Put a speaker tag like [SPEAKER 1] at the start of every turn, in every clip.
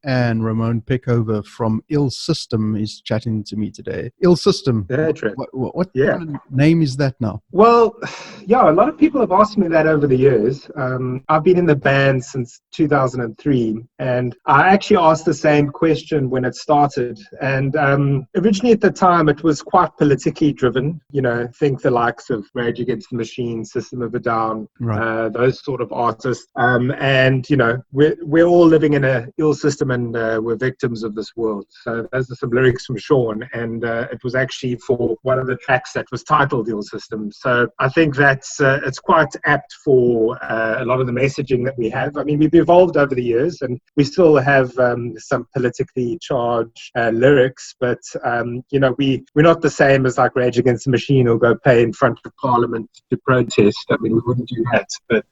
[SPEAKER 1] and Ramone Pickover from Ill System is chatting to me today. Ill System.
[SPEAKER 2] Yeah, Trev.
[SPEAKER 1] What kind of name is that now?
[SPEAKER 2] Well, yeah, a lot of people have asked me that over the years. I've been in the band since 2003, and I actually asked the same question when it started. And originally at the time, it was quite politically driven. You know, think the likes of Rage Against the Machine, System of a Down,
[SPEAKER 1] Right.
[SPEAKER 2] those sort of artists. And you know, we're all living in a ill system, and we're victims of this world. So those are some lyrics from Sean, and it was actually for one of the tracks that was titled Ill System. So I think that's it's quite apt for a lot of the messaging that we have. I mean, we've evolved over the years, and we still have some politically charged lyrics, but you know, we're not the same as like Rage Against the Machine or go play in front of Parliament to protest. I mean, we wouldn't do that. But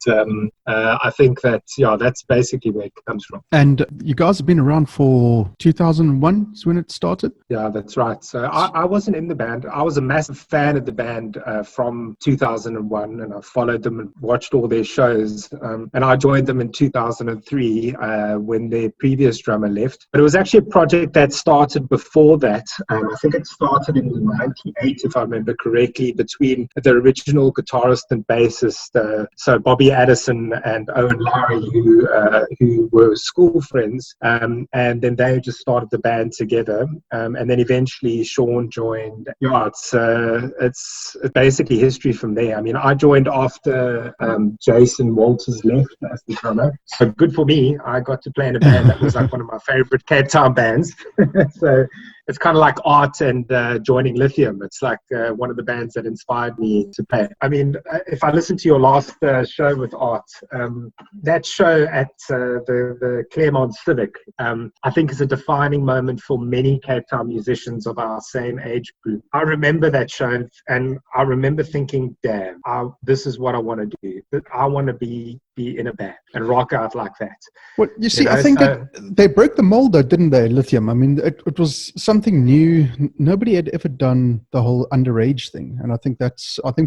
[SPEAKER 2] I think that, yeah, that's basically where it comes from.
[SPEAKER 1] And you guys have been around for 2001 is when it started?
[SPEAKER 2] Yeah, that's right. So I wasn't in the band. I was a massive fan of the band from 2001, and I followed them and watched all their shows. And I joined them in 2003 when their previous drummer left. But it was actually a project that started before that. I think it started in 98, if I remember correctly, between the original guitarist and bassist, so Bobby Addison and Owen Lowry, who were school friends. And then they just started the band together. And then eventually Sean joined. Yeah, it's basically history from there. I mean, I joined after Jason Walters left as the drummer. So good for me. I got to play in a band that was like one of my favorite Cape Town bands. So it's kind of like Art and joining Lithium. It's like one of the bands that inspired me to play. I mean, if I listen to your last show with Art, that show at the Claremont Civic, I think is a defining moment for many Cape Town musicians of our same age group. I remember that show, and I remember thinking, damn, this is what I want to do. I want to be in a band and rock out like that.
[SPEAKER 1] Well, you see, I think they broke the mold, though, didn't they, Lithium? I mean, it was something new. Nobody had ever done the whole underage thing. And I think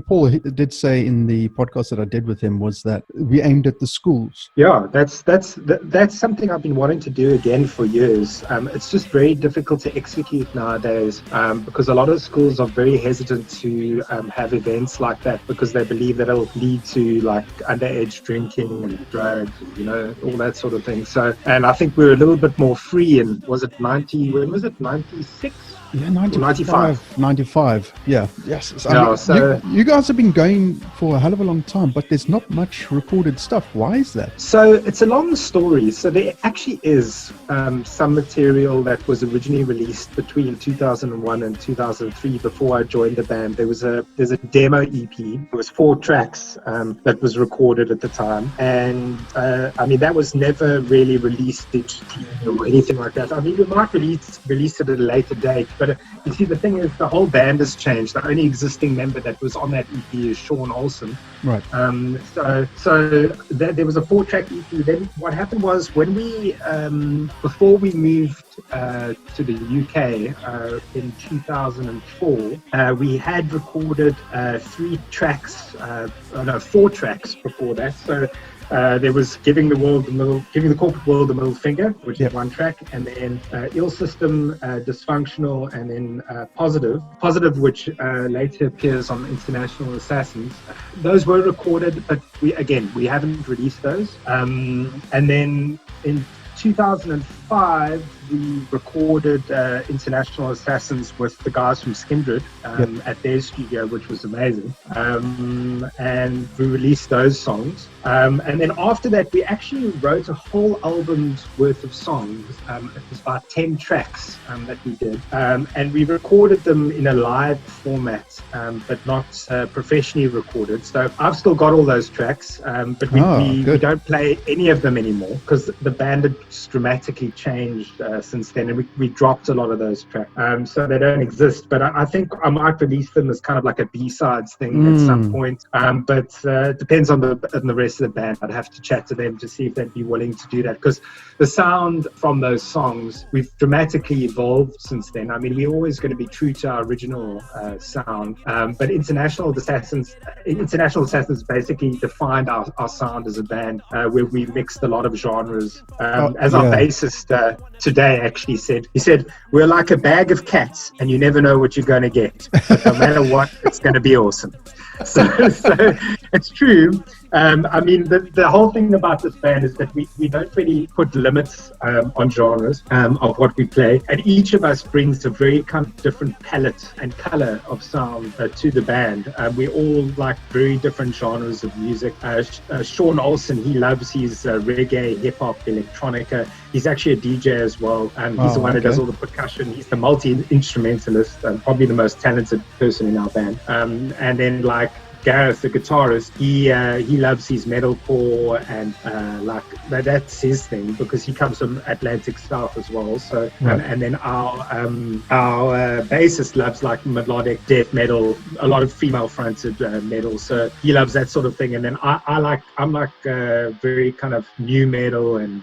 [SPEAKER 1] Paul did say in the podcast that I did with him was that we aimed at the schools.
[SPEAKER 2] Yeah, that's something I've been wanting to do again for years. It's just very difficult to execute nowadays because a lot of schools are very hesitant to have events like that because they believe that it'll lead to like underage drinking and drugs, you know, all that sort of thing. So, and I think we're a little bit more free. And was it 96?
[SPEAKER 1] Yeah, 95. Yeah, yes. You guys have been going for a hell of a long time, but there's not much recorded stuff. Why is that?
[SPEAKER 2] So it's a long story. So there actually is some material that was originally released between 2001 and 2003 before I joined the band. There's a demo EP. It was 4 tracks that was recorded at the time. And I mean, that was never really released digitally or anything like that. I mean, we might release it at a later date. But you see, the thing is, the whole band has changed. The only existing member that was on that EP is Sean Olsen.
[SPEAKER 1] Right.
[SPEAKER 2] So there was a 4-track EP. Then what happened was when we, before we moved to the UK in 2004, we had recorded 4 tracks before that. So there was giving the corporate world the middle finger, which is 1 track, and then Ill System, Dysfunctional, and then Positive, which later appears on International Assassins. Those were recorded, but we haven't released those. And then in 2005, we recorded International Assassins with the guys from Skindred at their studio, which was amazing. And we released those songs. And then after that, we actually wrote a whole album's worth of songs. It was about 10 tracks that we did. And we recorded them in a live format, but not professionally recorded. So I've still got all those tracks, but we don't play any of them anymore because the band had dramatically changed since then, and we dropped a lot of those tracks, so they don't exist. But I think I might release them as kind of like a B-sides thing at some point. But it depends on the rest of the band. I'd have to chat to them to see if they'd be willing to do that, because the sound from those songs, we've dramatically evolved since then. I mean, we're always going to be true to our original sound, but International Assassins basically defined our sound as a band, where we mixed a lot of genres. bassist today actually said. He said, "We're like a bag of cats, and you never know what you're going to get. But no matter what, it's going to be awesome." So it's true. I mean, the whole thing about this band is that we don't really put limits on genres of what we play, and each of us brings a very kind of different palette and color of sound to the band. We all like very different genres of music. Sean Olsen, he loves his reggae, hip hop, electronica. He's actually a DJ as well. He's the one who does all the percussion. He's the multi-instrumentalist, probably the most talented person in our band. And then like Gareth, the guitarist, he loves his metalcore and that's his thing because he comes from Atlantic South as well. So and then our bassist loves like melodic death metal, a lot of female fronted metal. So he loves that sort of thing. And then I'm like very kind of new metal and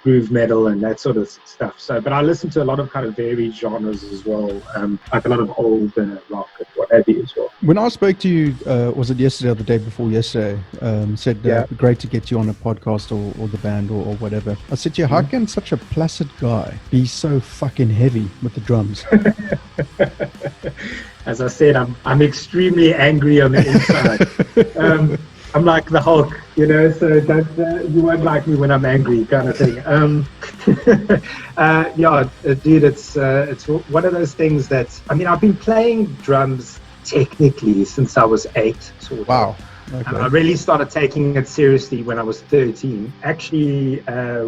[SPEAKER 2] groove metal and that sort of stuff. So but I listen to a lot of kind of varied genres as well, like a lot of old rock and what have you as well.
[SPEAKER 1] When I spoke to you, was it yesterday or the day before yesterday, said great to get you on a podcast or the band or whatever. I said to you, how can such a placid guy be so fucking heavy with the drums?
[SPEAKER 2] As I said, I'm extremely angry on the inside. I'm like the Hulk, you know, so don't, you won't like me when I'm angry kind of thing. Dude, it's one of those things that, I mean, I've been playing drums technically since I was 8. Sort of.
[SPEAKER 1] Wow. Okay.
[SPEAKER 2] I really started taking it seriously when I was 13. Actually,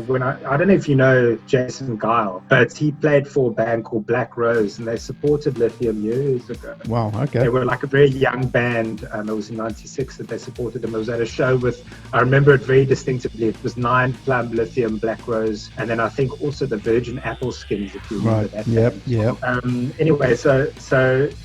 [SPEAKER 2] when I don't know if you know Jason Guile, but he played for a band called Black Rose, and they supported Lithium years ago.
[SPEAKER 1] Wow, okay.
[SPEAKER 2] They were like a very young band. It was in '96 that they supported them. It was at a show with, I remember it very distinctively. It was 9 Plum, Lithium, Black Rose, and then I think also the Virgin Apple Skins, if you remember that.
[SPEAKER 1] Yep.
[SPEAKER 2] Anyway, so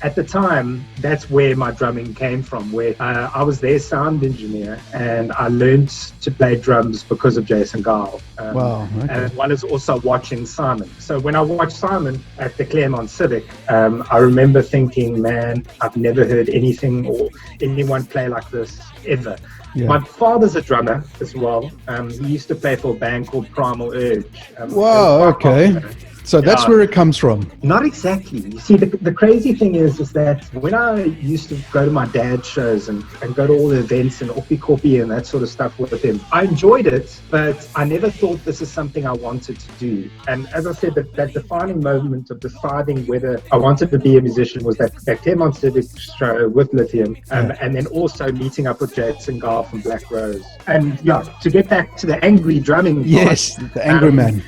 [SPEAKER 2] at the time, that's where my drumming came from, where I was their sound engineer, and I learned to play drums because of Jason Guile.
[SPEAKER 1] Wow. Okay.
[SPEAKER 2] And one is also watching Simon. So when I watched Simon at the Claremont Civic, I remember thinking, man, I've never heard anything or anyone play like this ever. Yeah. My father's a drummer as well. He used to play for a band called Primal Urge.
[SPEAKER 1] Wow, okay. So that's where it comes from.
[SPEAKER 2] Not exactly. You see, the crazy thing is that when I used to go to my dad's shows and go to all the events and Oppie and that sort of stuff with him, I enjoyed it, but I never thought this is something I wanted to do. And as I said, that defining moment of deciding whether I wanted to be a musician was that Claremont Civic show with Lithium, and then also meeting up with Jason Guile from Black Rose. And to get back to the angry drumming part,
[SPEAKER 1] yes, the angry man.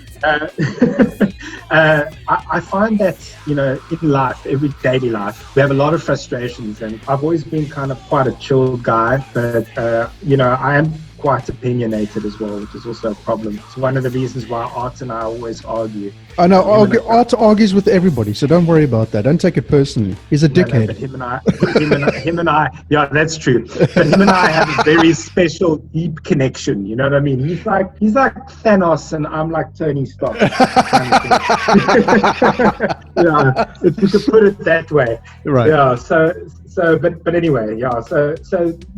[SPEAKER 2] I find that, you know, in life, every daily life, we have a lot of frustrations, and I've always been kind of quite a chill guy, but, you know, I am quite opinionated as well, which is also a problem. It's one of the reasons why Art and I always argue.
[SPEAKER 1] I know, Art argues with everybody, so don't worry about that. Don't take it personally. He's a dickhead.
[SPEAKER 2] No, but him and I, yeah, that's true. But him and I have a very special, deep connection. You know what I mean? He's like Thanos, and I'm like Tony Stark. Yeah, if you could put it that way.
[SPEAKER 1] Right.
[SPEAKER 2] Yeah. But anyway, yeah. So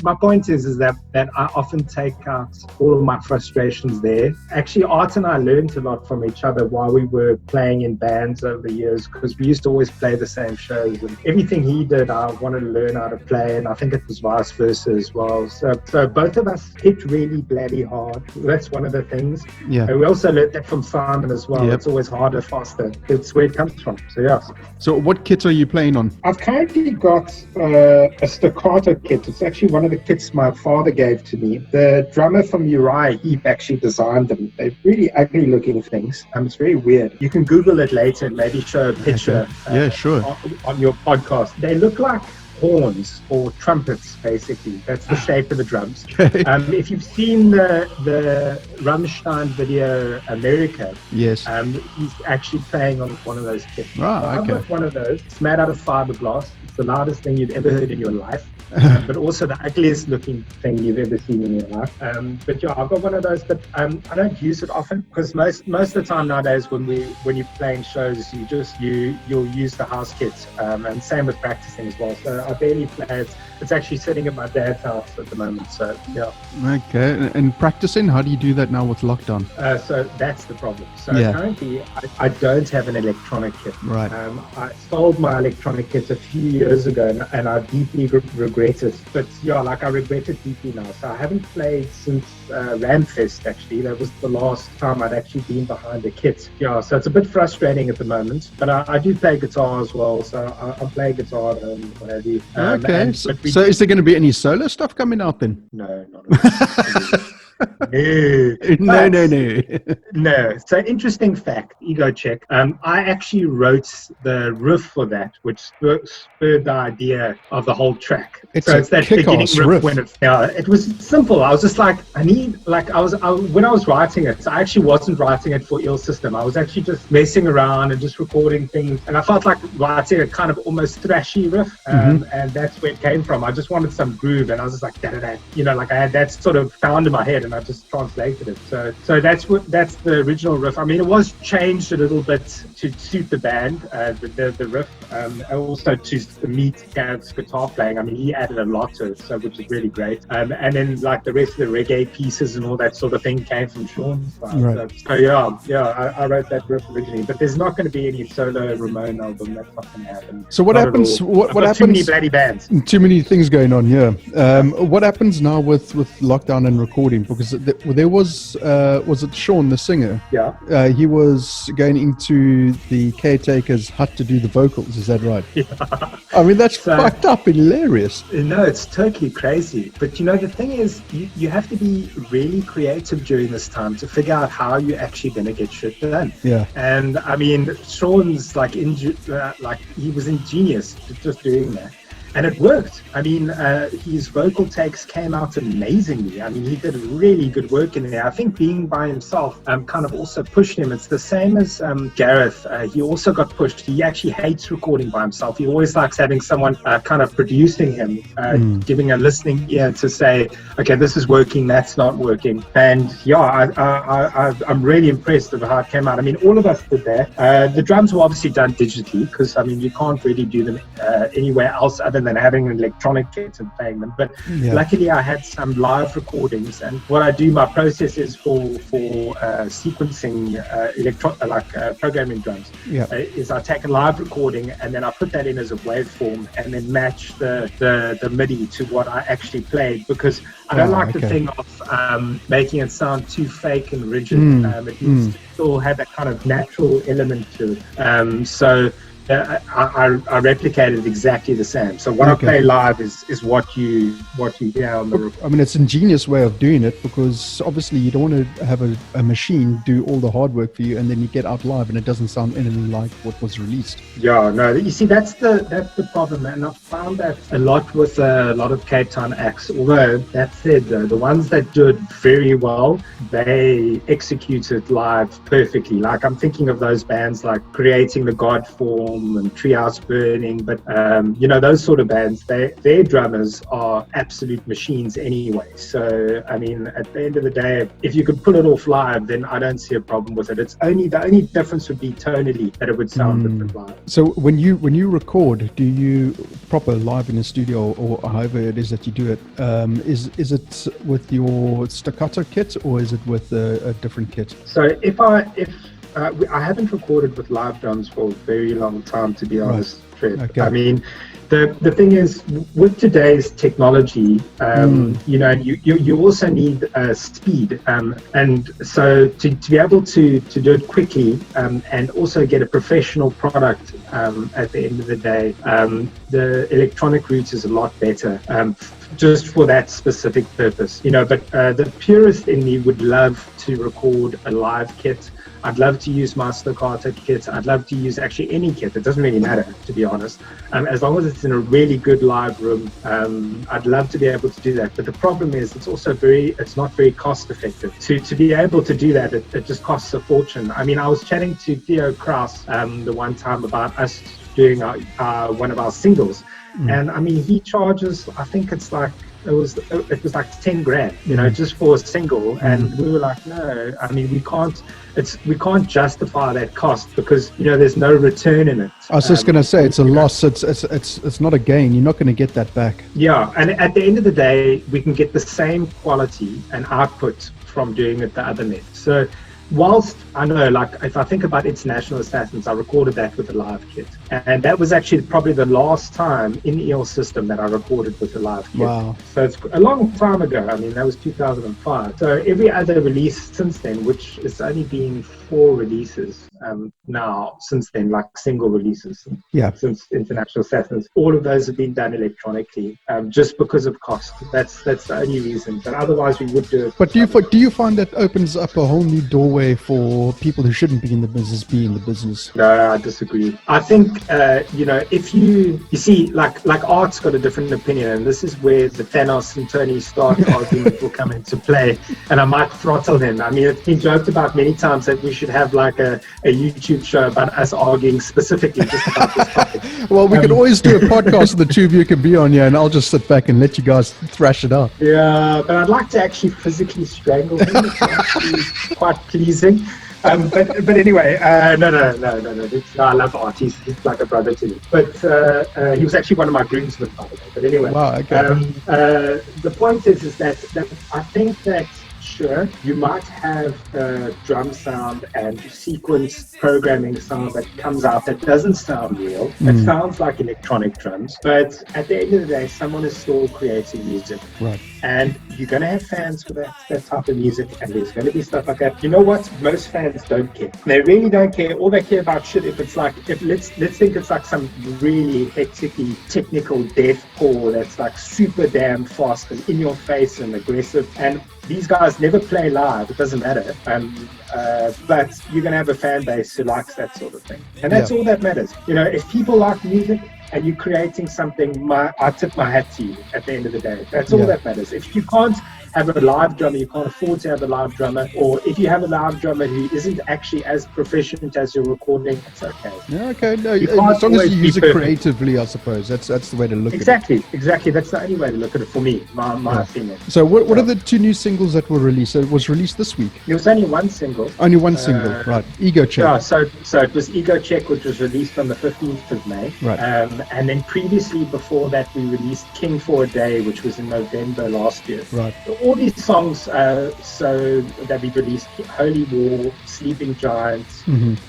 [SPEAKER 2] my point is that I often take out all of my frustrations there. Actually, Art and I learned a lot from each other while we were playing in bands over the years, because we used to always play the same shows, and everything he did, I wanted to learn how to play, and I think it was vice versa as well. So both of us hit really bloody hard. That's one of the things.
[SPEAKER 1] Yeah.
[SPEAKER 2] And we also learned that from Simon as well.
[SPEAKER 1] Yep.
[SPEAKER 2] It's always harder, faster. It's where it comes from. So yeah.
[SPEAKER 1] So what kits are you playing on?
[SPEAKER 2] I've currently got a Staccato kit. It's actually one of the kits my father gave to me. The drummer from Uriah Heep actually designed them. They're really ugly looking things. It's very weird. You can Google it later and maybe show a picture.
[SPEAKER 1] Yeah, sure.
[SPEAKER 2] On your podcast. They look like horns or trumpets, basically. That's the shape of the drums.
[SPEAKER 1] Okay.
[SPEAKER 2] If you've seen the Rammstein video America,
[SPEAKER 1] yes,
[SPEAKER 2] he's actually playing on one of those kits.
[SPEAKER 1] Ah,
[SPEAKER 2] so
[SPEAKER 1] okay.
[SPEAKER 2] I've got one of those. It's made out of fiberglass. It's the loudest thing you've ever heard in your life. but also the ugliest looking thing you've ever seen in your life. But yeah, I've got one of those, but I don't use it often because most of the time nowadays when you're playing shows, you'll use the house kit, and same with practicing as well. So I barely play it. It's actually sitting at my dad's house at the moment. So yeah.
[SPEAKER 1] Okay, and practicing, how do you do that now with lockdown?
[SPEAKER 2] So that's the problem. So currently I don't have an electronic kit.
[SPEAKER 1] Right.
[SPEAKER 2] I sold my electronic kit a few years ago and I deeply regret it. But yeah, like I regret it deeply now. So I haven't played since Ramfest actually. That was the last time I'd actually been behind a kit. Yeah, so it's a bit frustrating at the moment. But I do play guitar as well. So I play guitar at home, what have you.
[SPEAKER 1] Okay. So is there going to be any solo stuff coming out then?
[SPEAKER 2] No, not at all. No. No. So interesting fact, ego check. I actually wrote the riff for that, which spurred the idea of the whole track.
[SPEAKER 1] It's
[SPEAKER 2] that beginning riff. When it was simple. I was just like, when I was writing it, I actually wasn't writing it for Ill System. I was actually just messing around and just recording things. And I felt like writing a kind of almost thrashy riff. And that's where it came from. I just wanted some groove and I was just like, da-da-da. You know, like I had that sort of sound in my head and I just translated it. So that's the original riff. I mean, it was changed a little bit to suit the band, the riff, and also to meet Gav's guitar playing. I mean, he added a lot to it, so which is really great. And then like the rest of the reggae pieces and all that sort of thing came from Sean's side.
[SPEAKER 1] Right.
[SPEAKER 2] So I wrote that riff originally, but there's not going to be any solo Ramone album. That's not going to happen.
[SPEAKER 1] So what happens? What happens?
[SPEAKER 2] Too many bloody bands.
[SPEAKER 1] Too many things going on. Yeah. What happens now with lockdown and recording? Because there was it Sean, the singer?
[SPEAKER 2] Yeah.
[SPEAKER 1] He was going into the caretaker's hut to do the vocals. Is that right?
[SPEAKER 2] Yeah.
[SPEAKER 1] I mean, that's fucked up, hilarious.
[SPEAKER 2] No, it's totally crazy. But you know, the thing is, you have to be really creative during this time to figure out how you're actually going to get shit done.
[SPEAKER 1] Yeah.
[SPEAKER 2] And I mean, Sean's he was ingenious just doing that. And it worked. I mean, his vocal takes came out amazingly. I mean, he did really good work in there. I think being by himself kind of also pushed him. It's the same as Gareth. He also got pushed. He actually hates recording by himself. He always likes having someone kind of producing him, giving a listening ear to say, okay, this is working, that's not working. And yeah, I'm really impressed with how it came out. I mean, all of us did that. The drums were obviously done digitally because, I mean, you can't really do them anywhere else other than having an electronic kit and playing them. But luckily I had some live recordings, and what I do, my process is for sequencing programming drums, is I take a live recording and then I put that in as a waveform and then match the MIDI to what I actually played, because I don't like the thing of making it sound too fake and rigid. It needs to still have that kind of natural element to it. So I replicated exactly the same. So what I play live is what you hear on the record.
[SPEAKER 1] I mean, it's an ingenious way of doing it, because obviously you don't want to have a machine do all the hard work for you and then you get out live and it doesn't sound anything like what was released.
[SPEAKER 2] Yeah, no, you see, that's the problem, and I've found that a lot with a lot of Cape Town acts. Although that said, though, the ones that do it very well, they execute it live perfectly. Like I'm thinking of those bands like Creating the God Form and Treehouse Burning, but those sort of bands, their drummers are absolute machines anyway. So I mean, at the end of the day, if you could pull it off live, then I don't see a problem with it. The only difference would be tonally, that it would sound different live.
[SPEAKER 1] So when you record, do you proper live in a studio, or however it is that you do it, is it with your Staccato kit or is it with a different kit?
[SPEAKER 2] So if I haven't recorded with live drums for a very long time, to be honest, Trev.
[SPEAKER 1] Okay.
[SPEAKER 2] I mean, the thing is, with today's technology, you also need speed, and so to be able to do it quickly, and also get a professional product at the end of the day, the electronic route is a lot better. Just for that specific purpose, but the purist in me would love to record a live kit. I'd love to use my Staccato kit. I'd love to use actually any kit. It doesn't really matter, to be honest. As long as it's in a really good live room, I'd love to be able to do that. But the problem is it's not very cost effective. To be able to do that, it just costs a fortune. I mean, I was chatting to Theo Kraus the one time about us doing one of our singles. And I mean, he charges, I think it was like 10 grand, just for a single. And we were like, no, I mean, we can't justify that cost because, there's no return in it.
[SPEAKER 1] I was just going to say, it's a loss. It's not a gain. You're not going to get that back.
[SPEAKER 2] Yeah. And at the end of the day, we can get the same quality and output from doing it the other net. So whilst I know, like, if I think about International Assassins, I recorded that with a live kit. And that was actually probably the last time in the EL system that I recorded with a live kit.
[SPEAKER 1] Wow.
[SPEAKER 2] So it's a long time ago. I mean, that was 2005. So every other release since then, which has only been 4 releases now since then, like single releases.
[SPEAKER 1] Yeah.
[SPEAKER 2] Since International Assassins, all of those have been done electronically, just because of cost. That's the only reason. But otherwise, we would do it.
[SPEAKER 1] But do you find that opens up a whole new doorway for people who shouldn't be in the business be in the business?
[SPEAKER 2] No, I disagree. I think if you see, like Art's got a different opinion, and this is where the Thanos and Tony Stark argument will come into play, and I might throttle him. I mean, it's been joked about many times that we should have like a YouTube show about us arguing specifically just about this topic.
[SPEAKER 1] Well, we could always do a podcast of the two of you can be on here, and I'll just sit back and let you guys thrash it out.
[SPEAKER 2] Yeah, but I'd like to actually physically strangle him. It's actually quite pleasing. But anyway, no. I love Art. He's like a brother to me. But he was actually one of my groomsmen, by the way. But anyway,
[SPEAKER 1] wow, okay.
[SPEAKER 2] The point is that I think that, sure, you might have drum sound and sequence programming sound that comes out that doesn't sound real. It sounds like electronic drums. But at the end of the day, someone is still creating music.
[SPEAKER 1] Right.
[SPEAKER 2] And you're going to have fans for that type of music, and there's going to be stuff like that. You know what? Most fans don't care. They really don't care. All they care about shit if it's like, let's think it's like some really hectic-y, technical deathcore that's like super damn fast and in your face and aggressive. And these guys never play live. It doesn't matter. But you're going to have a fan base who likes that sort of thing. And that's all that matters. If people like music and you're creating something, I tip my hat to you at the end of the day. That's all that matters. If you can't have a live drummer, you can't afford to have a live drummer, or if you have a live drummer who isn't actually as proficient as you're recording, it's okay.
[SPEAKER 1] Yeah, okay. No, as long as you use it creatively, I suppose. That's the way to look at it.
[SPEAKER 2] Exactly. That's the only way to look at it for me, my opinion.
[SPEAKER 1] So what are the 2 new singles that were released? It was released this week.
[SPEAKER 2] There was only one single.
[SPEAKER 1] Only one single, right. Ego Check.
[SPEAKER 2] Yeah, so it was Ego Check, which was released on the 15th of May.
[SPEAKER 1] Right.
[SPEAKER 2] And then previously, before that, we released King for a Day, which was in November last year.
[SPEAKER 1] Right.
[SPEAKER 2] All these songs so that we released: Holy War, Sleeping Giants,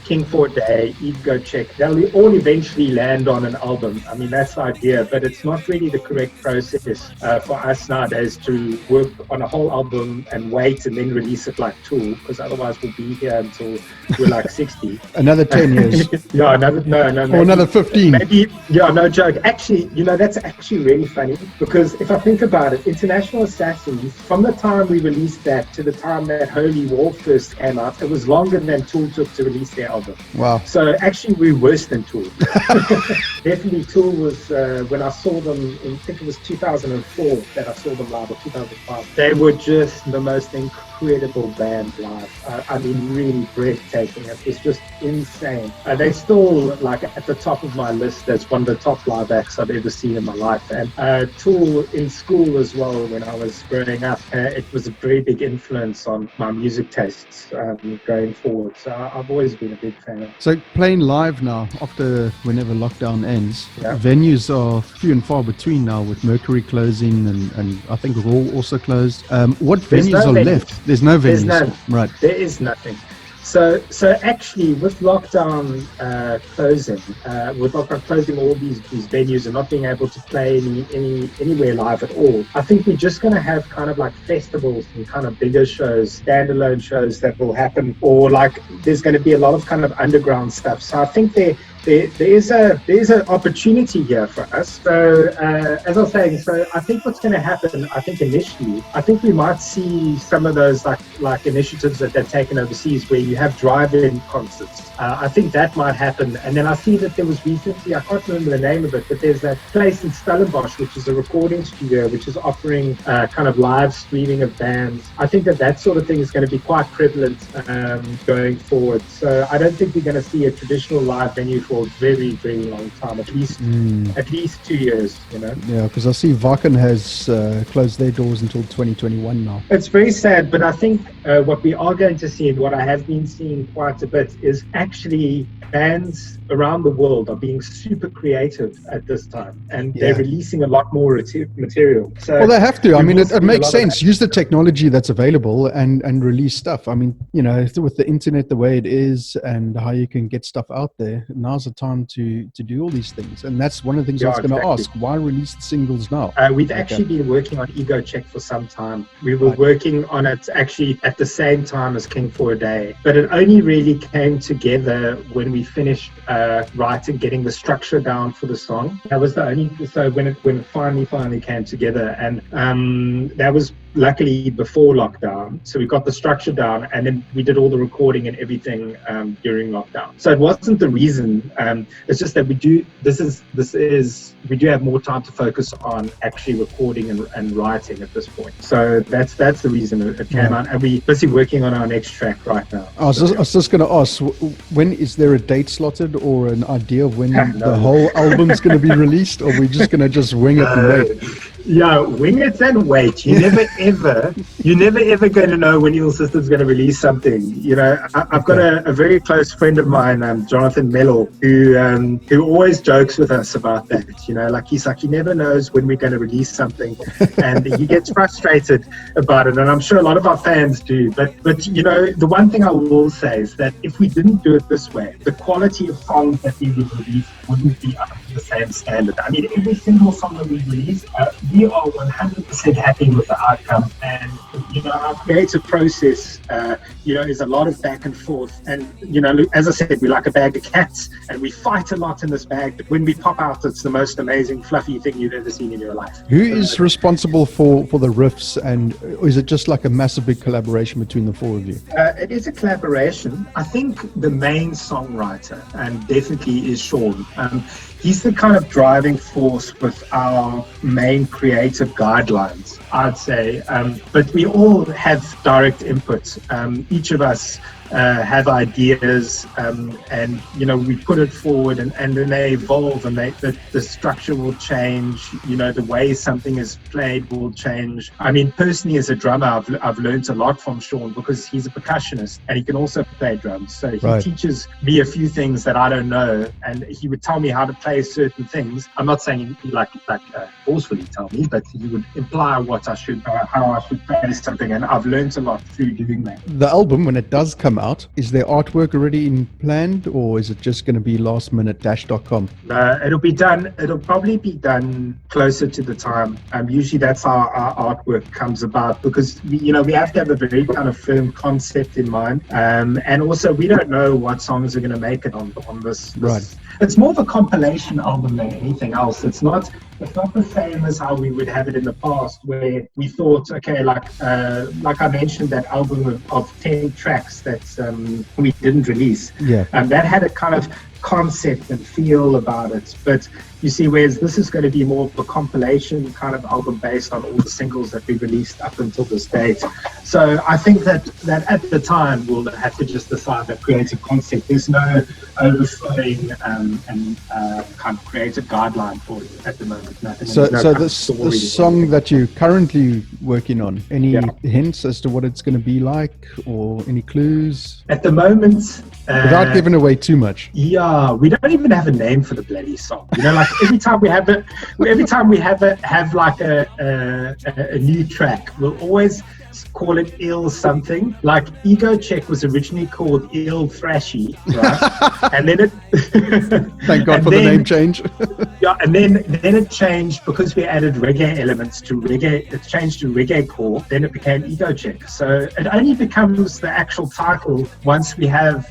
[SPEAKER 2] King for a Day, Ego Check. They'll all eventually land on an album. I mean, that's the idea, but it's not really the correct process for us nowadays to work on a whole album and wait and then release it like Tool, because otherwise we'll be here until we're like 60.
[SPEAKER 1] Another 10 years.
[SPEAKER 2] Yeah, no.
[SPEAKER 1] Or another 15.
[SPEAKER 2] Maybe, yeah, no joke. Actually, that's actually really funny, because if I think about it, International Assassins, from the time we released that to the time that Holy War first came out, it was longer than Tool took to release their album.
[SPEAKER 1] Wow.
[SPEAKER 2] So actually we're worse than Tool. Definitely Tool was, when I saw them, I think it was 2004 that I saw them live, or 2005. They were just the most incredible band live. I mean, really breathtaking. It was just insane. They're still like at the top of my list as one of the top live acts I've ever seen in my life. And Tool in school as well, when I was growing up, it was a very big influence on my music tastes going forward. So I've always been a big fan.
[SPEAKER 1] So playing live now, after whenever lockdown ends,
[SPEAKER 2] yeah.
[SPEAKER 1] Venues are few and far between now, with Mercury closing and I think Raw also closed. What venues are left? There's no venues.
[SPEAKER 2] There's none.
[SPEAKER 1] Right.
[SPEAKER 2] There is nothing. So actually, with lockdown closing all these venues and not being able to play anywhere live at all, I think we're just going to have kind of like festivals and kind of bigger shows, standalone shows that will happen, or like there's going to be a lot of kind of underground stuff. So I think there's an opportunity here for us. So as I was saying, so I think what's going to happen, I think initially, I think we might see some of those like initiatives that they've taken overseas where you have drive-in concerts. I think that might happen. And then I see that there was recently, I can't remember the name of it, but there's that place in Stellenbosch, which is a recording studio, which is offering kind of live streaming of bands. I think that sort of thing is going to be quite prevalent going forward. So I don't think we're going to see a traditional live venue for a very, very long time, at least 2 years, you know.
[SPEAKER 1] Yeah, because I see Wacken has closed their doors until 2021 now.
[SPEAKER 2] It's very sad, but I think what we are going to see, and what I have been seeing quite a bit, is actually bands around the world are being super creative at this time, and they're releasing a lot more material. So
[SPEAKER 1] well, they have to. I mean, it makes sense. Use the technology that's available and release stuff. I mean, you know, with the internet the way it is and how you can get stuff out there, now's the time to do all these things. And that's one of the things I was going to ask. Why release the singles now?
[SPEAKER 2] We've actually been working on Ego Check for some time. We were working on it actually at the same time as King for a Day, but it only really came together when we finished writing, getting the structure down for the song. That was the only, so when it finally came together, and that was luckily before lockdown, so we got the structure down, and then we did all the recording and everything during lockdown. So it wasn't the reason. It's just that we do have more time to focus on actually recording and writing at this point. So that's the reason it came out, and we're busy working on our next track right now.
[SPEAKER 1] I was just going to ask, when is there a date slotted or an idea of when the whole album's going to be released, or are we just going to wing it and wait?
[SPEAKER 2] Yeah, wing it and wait. You're never ever going to know when your system's going to release something. You know, I've got a very close friend of mine, Jonathan Mellor, who always jokes with us about that. You know, like he never knows when we're going to release something, and he gets frustrated about it. And I'm sure a lot of our fans do. But you know, the one thing I will say is that if we didn't do it this way, the quality of songs that we would release wouldn't be up to the same standard. I mean, every single song that we release, we are 100% happy with the outcome, and you know, our creative process, you know, is a lot of back and forth. And you know, as I said, we're like a bag of cats, and we fight a lot in this bag. But when we pop out, it's the most amazing, fluffy thing you've ever seen in your life.
[SPEAKER 1] Who is responsible for the riffs, and is it just like a massive big collaboration between the four of you?
[SPEAKER 2] It is a collaboration. I think the main songwriter, and definitely is Sean. He's the kind of driving force with our main creative guidelines, I'd say. But we all have direct input. Each of us have ideas, and you know, we put it forward, and then they evolve, and the structure will change. You know, the way something is played will change. I mean, personally, as a drummer, I've learned a lot from Sean, because he's a percussionist and he can also play drums. So he teaches me a few things that I don't know, and he would tell me how to play certain things. I'm not saying he like forcefully tell me, but he would imply how I should play something, and I've learned a lot through doing that.
[SPEAKER 1] The album, when it does come out, is there artwork already planned, or is it just going to be last minute dash.com?
[SPEAKER 2] It'll probably be done closer to the time. Usually that's how our artwork comes about, because we have to have a very kind of firm concept in mind, and also we don't know what songs are going to make it on this.
[SPEAKER 1] Right.
[SPEAKER 2] It's more of a compilation album than anything else. It's not the same as how we would have it in the past, where we thought, okay, like I mentioned, that album of 10 tracks that we didn't release.
[SPEAKER 1] Yeah.
[SPEAKER 2] That had a kind of concept and feel about it. But you see, whereas this is going to be more of a compilation kind of album based on all the singles that we released up until this date. So I think that at the time we'll have to just decide that creative concept. There's no overflowing and kind of creative guideline for it at the moment. Nothing.
[SPEAKER 1] So the song that you're currently working on, any hints as to what it's going to be like, or any clues?
[SPEAKER 2] At the moment,
[SPEAKER 1] without giving away too much.
[SPEAKER 2] Yeah, we don't even have a name for the bloody song. You know, like every time we have like a new track, we'll always call it ill something. Like Ego Check was originally called Ill Thrashy, right? And then it
[SPEAKER 1] Thank God for the name change.
[SPEAKER 2] Yeah, and then it changed because we added reggae elements to reggae. It changed to Reggae Core. Then it became Ego Check. So it only becomes the actual title once we have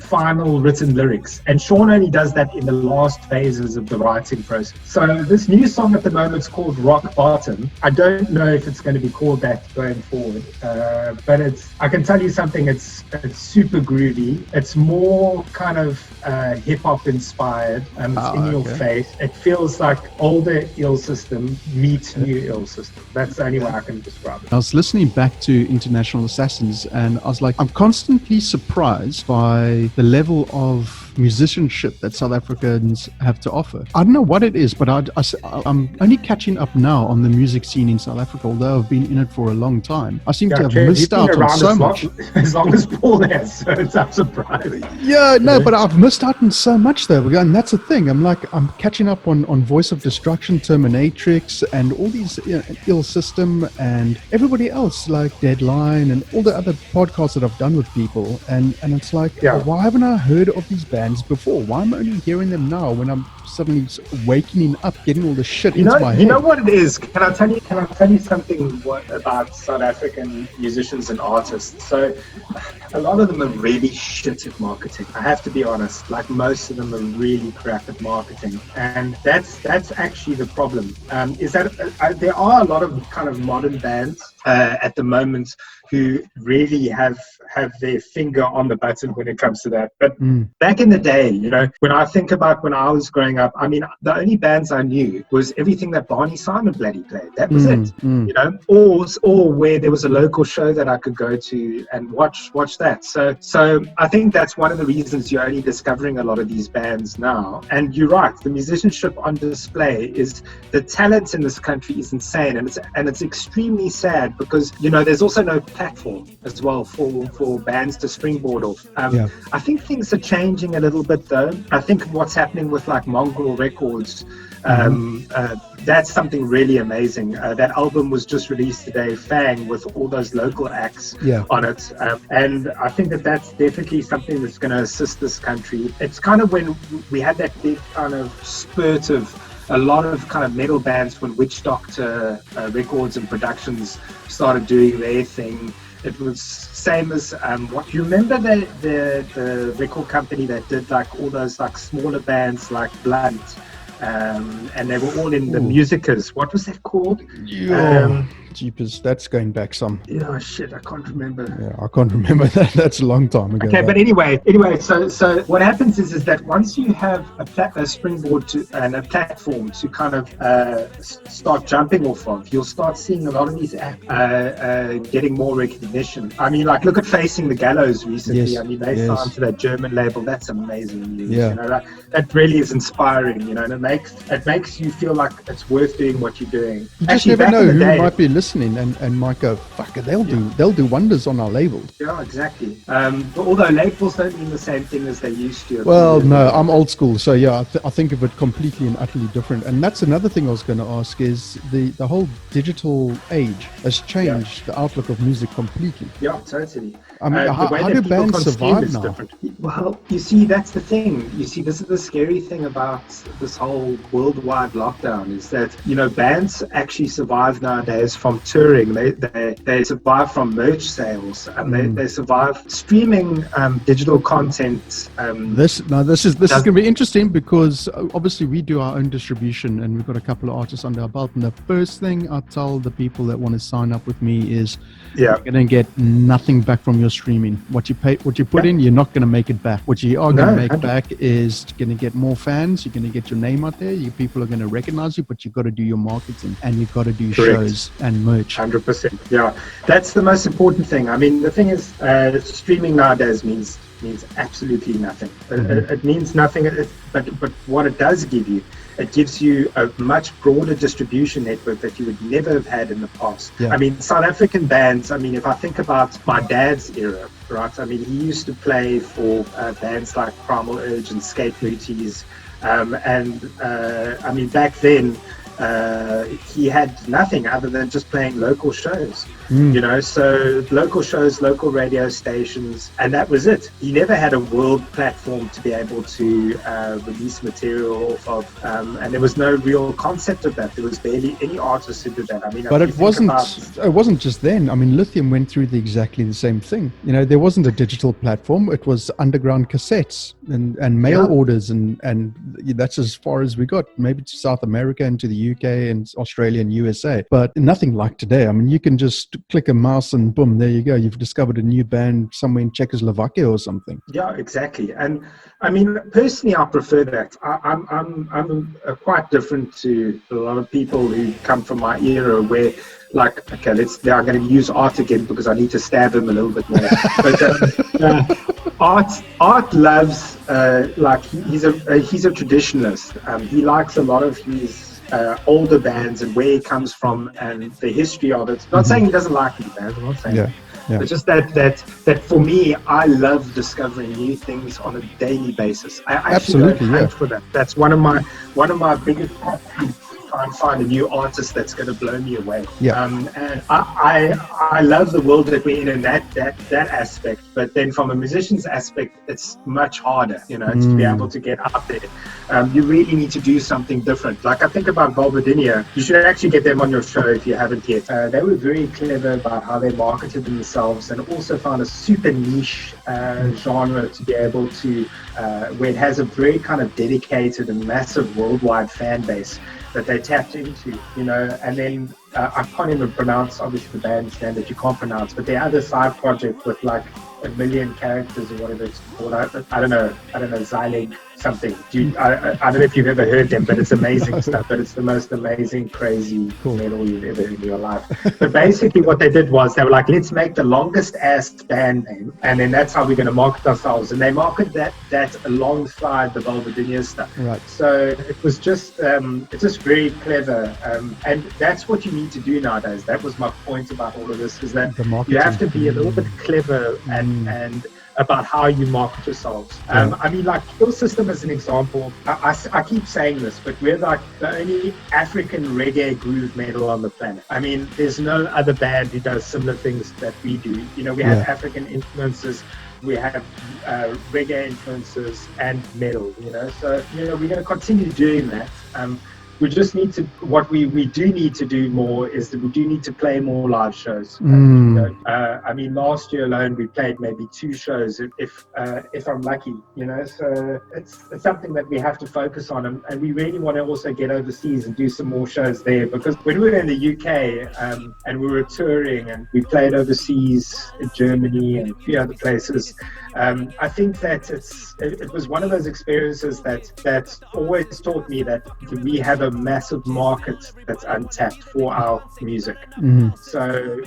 [SPEAKER 2] final written lyrics. And Sean only does that in the last phases of the writing process. So this new song at the moment is called Rock Bottom. I don't know if it's going to be called that going forward, but I can tell you something. It's super groovy. It's more kind of hip hop inspired. It's in your face. It feels like older Ill System meets new Ill System. That's the only way I can describe it.
[SPEAKER 1] I was listening back to International Assassins, and I was like, I'm constantly surprised by the level of musicianship that South Africans have to offer. I don't know what it is, but I'm only catching up now on the music scene in South Africa, although I've been in it for a long time. I seem to have missed out on so much.
[SPEAKER 2] As long as Paul has, so it's not surprising.
[SPEAKER 1] Yeah, no, but I've missed out on so much though, and that's the thing. I'm catching up on Voice of Destruction, Terminatrix, and all these Ill System, and everybody else, like Deadline, and all the other podcasts that I've done with people, and it's like, why haven't I heard of these bands before? Why am I only hearing them now when I'm suddenly waking up, getting all this shit into my head?
[SPEAKER 2] You know what it is? Can I tell you something about South African musicians and artists? So a lot of them are really shit at marketing. I have to be honest. Like most of them are really crap at marketing, and that's actually the problem. Is that there are a lot of kind of modern bands at the moment who really have their finger on the button when it comes to that. But back in the day, when I think about when I was growing up, I mean, the only bands I knew was everything that Barney Simon bloody played. That was it, or where there was a local show that I could go to and watch that. So I think that's one of the reasons you're only discovering a lot of these bands now. And you're right, the musicianship on display is, the talent in this country is insane, and it's extremely sad because there's also no platform as well for bands to springboard off. I think things are changing a little bit though. I think what's happening with like Mongrel Records, that's something really amazing. That album was just released today, Fang, with all those local acts on it, and I think that's definitely something that's going to assist this country. It's kind of when we had that big kind of spurt of a lot of kind of metal bands when Witch Doctor Records and Productions started doing their thing. It was same as what you remember the record company that did like all those like smaller bands like Blunt, and they were all in the Musicas. What was that called?
[SPEAKER 1] Jeepers, that's going back some.
[SPEAKER 2] Yeah, shit, I can't remember.
[SPEAKER 1] Yeah, I can't remember that. That's a long time ago.
[SPEAKER 2] Okay, but anyway, so what happens is that once you have a springboard and a platform to kind of start jumping off of, you'll start seeing a lot of these acts getting more recognition. I mean, like look at Facing the Gallows recently. Yes, I mean, they signed to that German label. That's amazing news. Yeah. That really is inspiring. And it makes you feel like it's worth doing what you're doing.
[SPEAKER 1] You just never know who might be listening and might go, fuck it, they'll do wonders on our label.
[SPEAKER 2] Yeah, exactly. But although labels don't mean the same thing as they used to.
[SPEAKER 1] Well, no, I'm old school, so yeah, I think of it completely and utterly different. And that's another thing I was going to ask is the whole digital age has changed the outlook of music completely.
[SPEAKER 2] Yeah, totally.
[SPEAKER 1] I mean, how do bands survive now?
[SPEAKER 2] Different. Well, you see, that's the thing. You see, this is the scary thing about this whole worldwide lockdown is that, bands actually survive nowadays from touring. They survive from merch sales, and they survive streaming digital content.
[SPEAKER 1] This is going to be interesting because obviously we do our own distribution and we've got a couple of artists under our belt. And the first thing I tell the people that want to sign up with me is you're going to get nothing back from your streaming. What you put in, you're not going to make it back. What you are going to make back is going to get more fans. You're going to get your name out there. People are going to recognize you, but you've got to do your marketing and you've got to do shows and merch.
[SPEAKER 2] 100%. Yeah, that's the most important thing. I mean, the thing is, streaming nowadays means absolutely nothing. It means nothing, but what it does give you, it gives you a much broader distribution network that you would never have had in the past. Yeah. I mean, South African bands, I mean, if I think about my dad's era, right? I mean, he used to play for bands like Primal Urge and Skate Booties. I mean, back then, he had nothing other than just playing local shows. You know, so local shows, local radio stations, and that was it. He never had a world platform to be able to release material off of, and there was no real concept of that. There was barely any artist who did that. I mean,
[SPEAKER 1] but it wasn't just then. I mean, Lithium went through exactly the same thing. You know, there wasn't a digital platform. It was underground cassettes and mail orders, and that's as far as we got. Maybe to South America and to the UK and Australia and USA, but nothing like today. I mean, you can just click a mouse and boom, there you go. You've discovered a new band somewhere in Czechoslovakia or something.
[SPEAKER 2] Yeah, exactly. And I mean, personally, I prefer that. I'm quite different to a lot of people who come from my era where, like, okay, I'm going to use Art again because I need to stab him a little bit more. But Art loves, like, he's a traditionalist. He likes a lot of his older bands and where he comes from and the history of it. Not saying he doesn't like these bands, I'm not saying that. Yeah. But just that for me, I love discovering new things on a daily basis. I actually don't hate for that. That's one of my biggest passions. Try and find a new artist that's going to blow me away. And I love the world that we're in that aspect. But then from a musician's aspect, it's much harder, you know, to be able to get out there. You really need to do something different. Like I think about Vulvodynia, you should actually get them on your show if you haven't yet. They were very clever about how they marketed themselves and also found a super niche genre to be able to, where it has a very kind of dedicated and massive worldwide fan base that they tapped into, you know. And then I can't even pronounce, obviously, the band's name that you can't pronounce, but their other side project with like 1 million characters or whatever it's called. I don't know, Zylig something. I don't know if you've ever heard them, but it's amazing stuff. But it's the most amazing, crazy metal you've ever heard in your life. But basically what they did was they were like, let's make the longest ass band name, and then that's how we're going to market ourselves. And they marketed that alongside the Vulvodynia stuff. Right. So it was just it's just very clever, and that's what you need to do nowadays. That was my point about all of this, is that you have to be a little bit clever and about how you market yourselves. I mean, like Kill System as an example, I keep saying this, but we're like the only African reggae groove metal on the planet. I mean, there's no other band who does similar things that we do. You know, we have African influences, we have reggae influences and metal, you know, so, you know, we're going to continue doing that. We just need to, what we do need to do more is that we do need to play more live shows. You know, I mean, last year alone, we played maybe 2 shows, if I'm lucky, you know, so it's something that we have to focus on. And we really want to also get overseas and do some more shows there, because when we were in the UK and we were touring and we played overseas in Germany and a few other places, I think that it was one of those experiences that always taught me that we have a massive market that's untapped for our music. So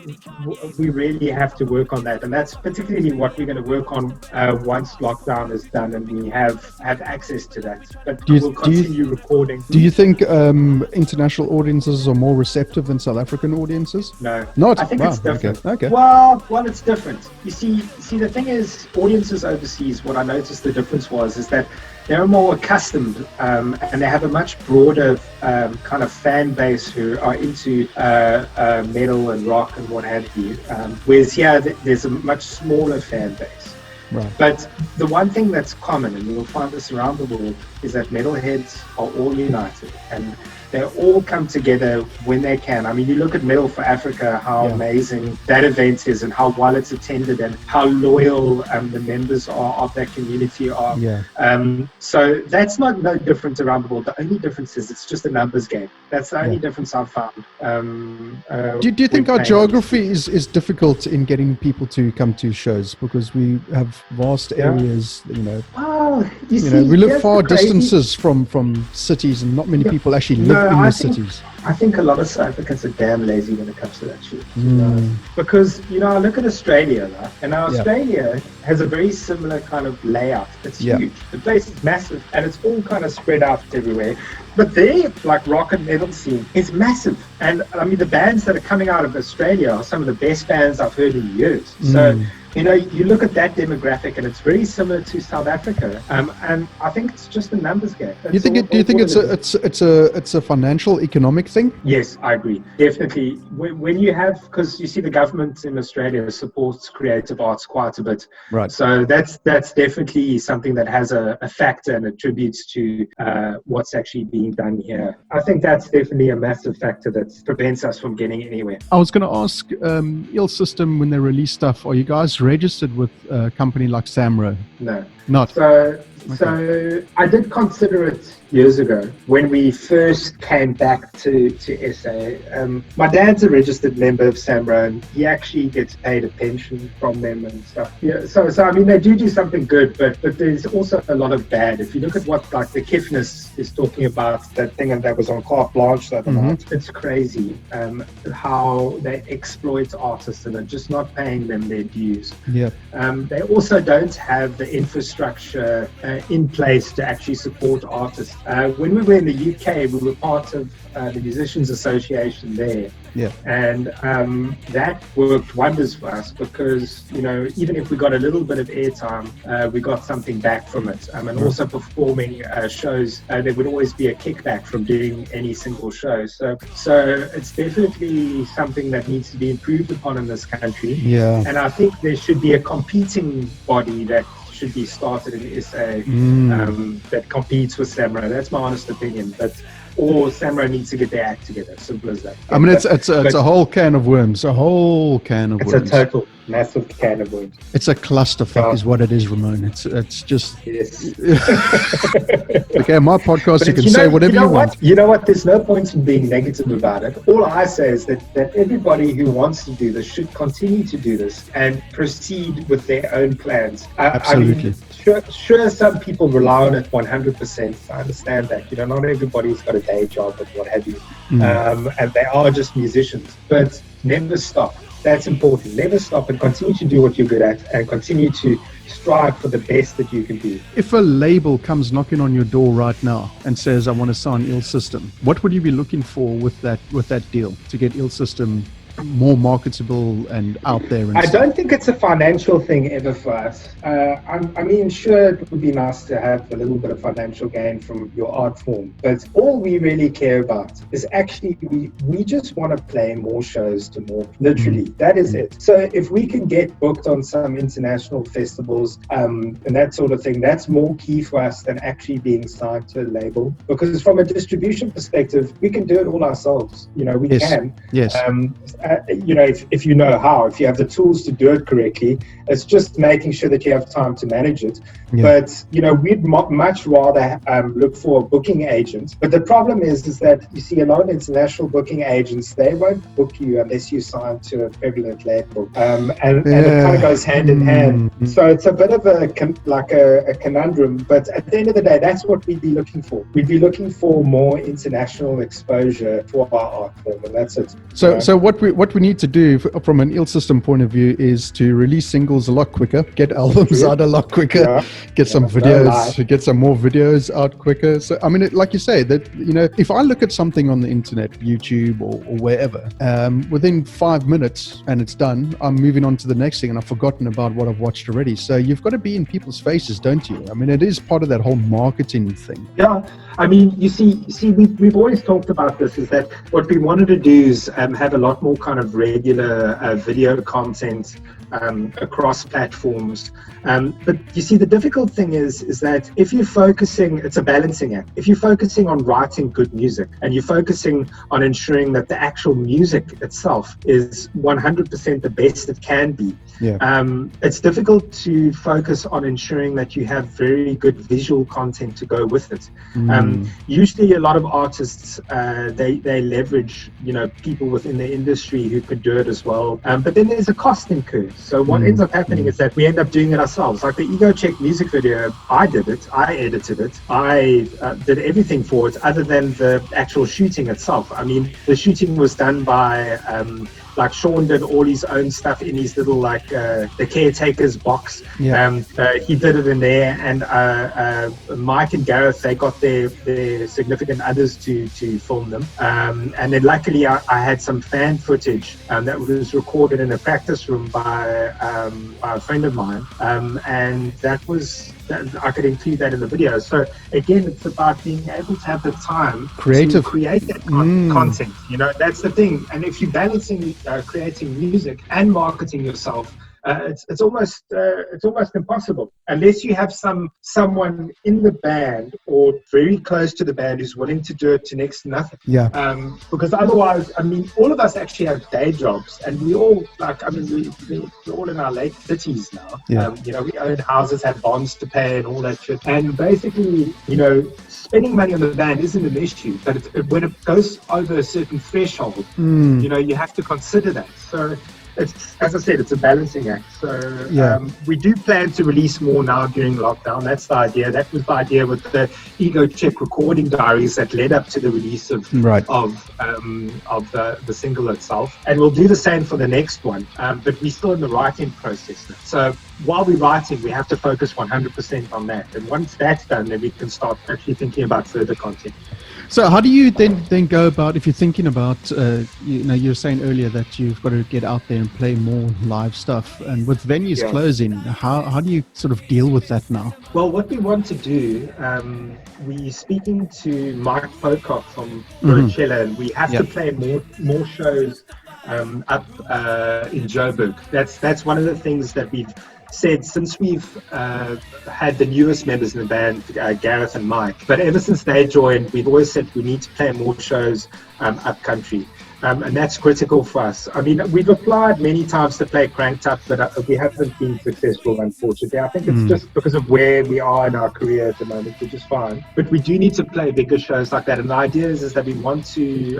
[SPEAKER 2] we really have to work on that, and that's particularly what we're going to work on once lockdown is done and we have access to that. But we'll continue recording. Do
[SPEAKER 1] you think international audiences are more receptive than South African audiences?
[SPEAKER 2] No,
[SPEAKER 1] not.
[SPEAKER 2] I think it's different.
[SPEAKER 1] Okay.
[SPEAKER 2] Well, it's different. You see, the thing is, audiences overseas, what I noticed the difference is that they're more accustomed and they have a much broader kind of fan base who are into metal and rock and what have you. Whereas here, there's a much smaller fan base. Right. But the one thing that's common, and you'll find this around the world, is that metalheads are all united and they all come together when they can. I mean, you look at Metal for Africa, how amazing that event is and how well it's attended and how loyal the members of that community are. So that's no different around the world. The only difference is it's just a numbers game. That's the only difference I've found.
[SPEAKER 1] Do you think our geography is difficult in getting people to come to shows because we have vast areas, you know?
[SPEAKER 2] Well, you see,
[SPEAKER 1] we live far distances from cities, and not many people actually live in the cities.
[SPEAKER 2] I think a lot of South Africans are damn lazy when it comes to that shit. Because, you know, I look at Australia, right? And now Australia has a very similar kind of layout. It's huge. The place is massive and it's all kind of spread out everywhere. But their like rock and metal scene is massive. And I mean, the bands that are coming out of Australia are some of the best bands I've heard in years. So you look at that demographic, and it's very similar to South Africa. And I think it's just a numbers game.
[SPEAKER 1] Do you think it's a financial, economic thing?
[SPEAKER 2] Yes, I agree. Definitely. When you have, because you see the government in Australia supports creative arts quite a bit.
[SPEAKER 1] Right.
[SPEAKER 2] So that's definitely something that has a factor and attributes to what's actually being done here. I think that's definitely a massive factor that prevents us from getting anywhere.
[SPEAKER 1] I was going to ask, Il System, when they release stuff, are you guys registered with a company like Samro?
[SPEAKER 2] No.
[SPEAKER 1] Not?
[SPEAKER 2] So I did consider it years ago when we first came back to SA. My dad's a registered member of Samro, and he actually gets paid a pension from them and stuff. Yeah, so I mean, they do something good, but there's also a lot of bad. If you look at what like the Kiffness is talking about, that thing that was on Carte Blanche the other night, it's crazy how they exploit artists and are just not paying them their dues.
[SPEAKER 1] Yeah.
[SPEAKER 2] They also don't have the infrastructure in place to actually support artists. When we were in the UK, we were part of the Musicians Association there.
[SPEAKER 1] Yeah.
[SPEAKER 2] And that worked wonders for us because, even if we got a little bit of airtime, we got something back from it. And also performing shows, there would always be a kickback from doing any single show. So it's definitely something that needs to be improved upon in this country.
[SPEAKER 1] Yeah.
[SPEAKER 2] And I think there should be a competing body that should be started in SA that competes with Samro. That's my honest opinion. Or Samro needs to get their act together. Simple as that.
[SPEAKER 1] I mean, it's a whole can of worms. A whole can of worms.
[SPEAKER 2] It's a total massive can of worms.
[SPEAKER 1] It's a clusterfuck, is what it is, Ramone. It's just.
[SPEAKER 2] Yes.
[SPEAKER 1] Okay, my podcast, you can say whatever you want.
[SPEAKER 2] You know what? There's no point in being negative about it. All I say is that everybody who wants to do this should continue to do this and proceed with their own plans.
[SPEAKER 1] Absolutely.
[SPEAKER 2] Sure, some people rely on it 100%. I understand that. Not everybody's got a day job and what have you. And they are just musicians. But never stop. That's important. Never stop and continue to do what you're good at and continue to strive for the best that you can be.
[SPEAKER 1] If a label comes knocking on your door right now and says, I want to sign Il System, what would you be looking for with that deal to get Il System more marketable and out there? And
[SPEAKER 2] I don't think it's a financial thing ever for us. I mean, sure, it would be nice to have a little bit of financial gain from your art form, but all we really care about is actually we just want to play more shows to more. Literally, that is it. So if we can get booked on some international festivals and that sort of thing, that's more key for us than actually being signed to a label. Because from a distribution perspective, we can do it all ourselves. We can.
[SPEAKER 1] Yes.
[SPEAKER 2] If you know how, if you have the tools to do it correctly, it's just making sure that you have time to manage it. Yeah. But, we'd much rather look for a booking agent. But the problem is that you see a lot of international booking agents, they won't book you unless you sign to a prevalent label. And it kind of goes hand in hand. So it's a bit of a conundrum. But at the end of the day, that's what we'd be looking for. We'd be looking for more international exposure for our art form, and that's it.
[SPEAKER 1] So what we need to do from an Il System point of view is to release singles a lot quicker, get albums out a lot quicker, get some videos, get some more videos out quicker. So I mean, like you say, that if I look at something on the internet, YouTube or wherever, within 5 minutes and it's done, I'm moving on to the next thing and I've forgotten about what I've watched already. So you've got to be in people's faces, don't you? I mean, it is part of that whole marketing thing.
[SPEAKER 2] Yeah, I mean, you see, we've always talked about this, is that what we wanted to do is have a lot more kind of regular video content across platforms. But you see, the difficult thing is that if you're focusing, it's a balancing act. If you're focusing on writing good music and you're focusing on ensuring that the actual music itself is 100% the best it can be, it's difficult to focus on ensuring that you have very good visual content to go with it. Usually a lot of artists, they leverage, people within the industry who could do it as well. But then there's a cost incurred. So what ends up happening is that we end up doing it ourselves. Like the Ego Check music video, I did it, I edited it, I did everything for it other than the actual shooting itself. I mean, the shooting was done by like Sean did all his own stuff in his little like the caretaker's box. He did it in there, and Mike and Gareth, they got their significant others to film them, and then luckily I had some fan footage that was recorded in a practice room by a friend of mine, and I could include that in the video. So again, it's about being able to have the time to create that content. You know, that's the thing. And if you're balancing creating music and marketing yourself, it's almost impossible unless you have someone in the band or very close to the band who's willing to do it to next to nothing. Because otherwise, I mean, all of us actually have day jobs, and we all we're all in our late 30s now. You know, we own houses, have bonds to pay, and all that shit. And basically, you know, spending money on the band isn't an issue, but when it goes over a certain threshold, you know, you have to consider that. So. It's, as I said, it's a balancing act. So we do plan to release more now during lockdown. That's the idea. That was the idea with the Ego Check recording diaries that led up to the release of the single itself. And we'll do the same for the next one. But we're still in the writing process now. So while we're writing, we have to focus 100% on that. And once that's done, then we can start actually thinking about further content.
[SPEAKER 1] So how do you then go about, if you're thinking about, you know, you were saying earlier that you've got to get out there and play more live stuff, and with venues closing, how do you sort of deal with that now?
[SPEAKER 2] Well, what we want to do, we're speaking to Mike Pocock from Coachella, and we have to play more shows up in Joburg. That's one of the things that we've said since we've had the newest members in the band, Gareth and Mike. But ever since they joined, we've always said we need to play more shows up country. And that's critical for us. I mean, we've applied many times to play Cranked Up, but we haven't been successful, unfortunately. I think it's just because of where we are in our career at the moment, which is fine. But we do need to play bigger shows like that. And the idea is that we want to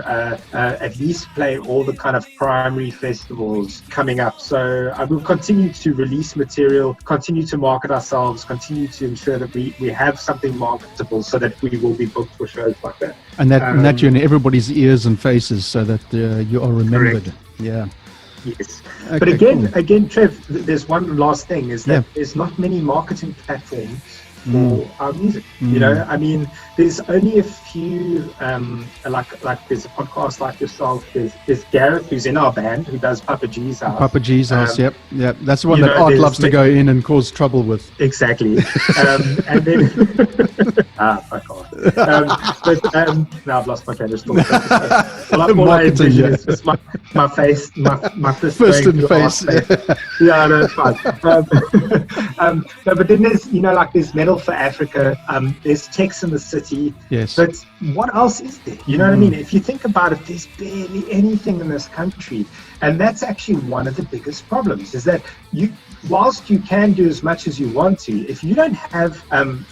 [SPEAKER 2] at least play all the kind of primary festivals coming up. So I will continue to release material, continue to market ourselves, continue to ensure that we have something marketable so that we will be booked for shows like that.
[SPEAKER 1] And that you're in everybody's ears and faces so that you are remembered. Correct. Yeah.
[SPEAKER 2] Yes. Okay, but again, Trev, there's one last thing is that there's not many marketing platforms for our music. You know, I mean, there's only a few, like there's a podcast like yourself, there's Gareth, who's in our band, who does Papa G's House.
[SPEAKER 1] Papa G's House, yep. That's the one that Art loves to go in and cause trouble with.
[SPEAKER 2] Exactly. And then, fuck off. Now I've lost my train of thought. All I envision is just my face, my fist in the face. Yeah, no, it's fine. No, but then there's, you know, like there's Metal for Africa, there's Tex in the City.
[SPEAKER 1] Yes.
[SPEAKER 2] But what else is there? You know what I mean? If you think about it, there's barely anything in this country. And that's actually one of the biggest problems, is that whilst you can do as much as you want to, if you don't have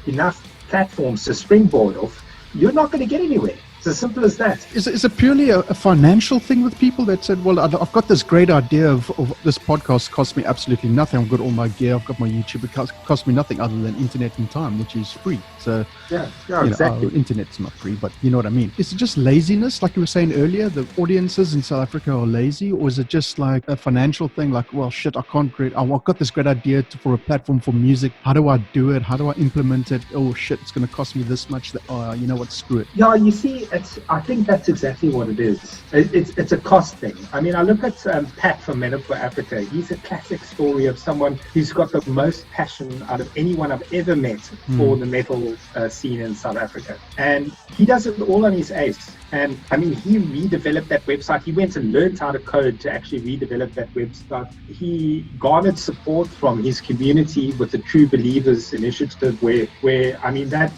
[SPEAKER 2] enough platforms to springboard off, you're not going to get anywhere. It's as simple as that.
[SPEAKER 1] Is it purely a financial thing with people that said, well, I've got this great idea of this podcast costs me absolutely nothing. I've got all my gear. I've got my YouTube. It costs me nothing other than internet and time, which is free. So
[SPEAKER 2] exactly.
[SPEAKER 1] Our internet's not free, but you know what I mean. Is it just laziness, like you were saying earlier? The audiences in South Africa are lazy, or is it just like a financial thing? Like, well, shit, I've got this great idea for a platform for music. How do I do it? How do I implement it? Oh shit, it's going to cost me this much. You know what? Screw it.
[SPEAKER 2] Yeah, you see. I think that's exactly what it is. It's a cost thing. I mean, I look at Pat from Metal for Africa. He's a classic story of someone who's got the most passion out of anyone I've ever met for the metal scene in South Africa. And he does it all on his ace. And I mean, he redeveloped that website. He went and learned how to code to actually redevelop that website. He garnered support from his community with the True Believers initiative, where I mean, that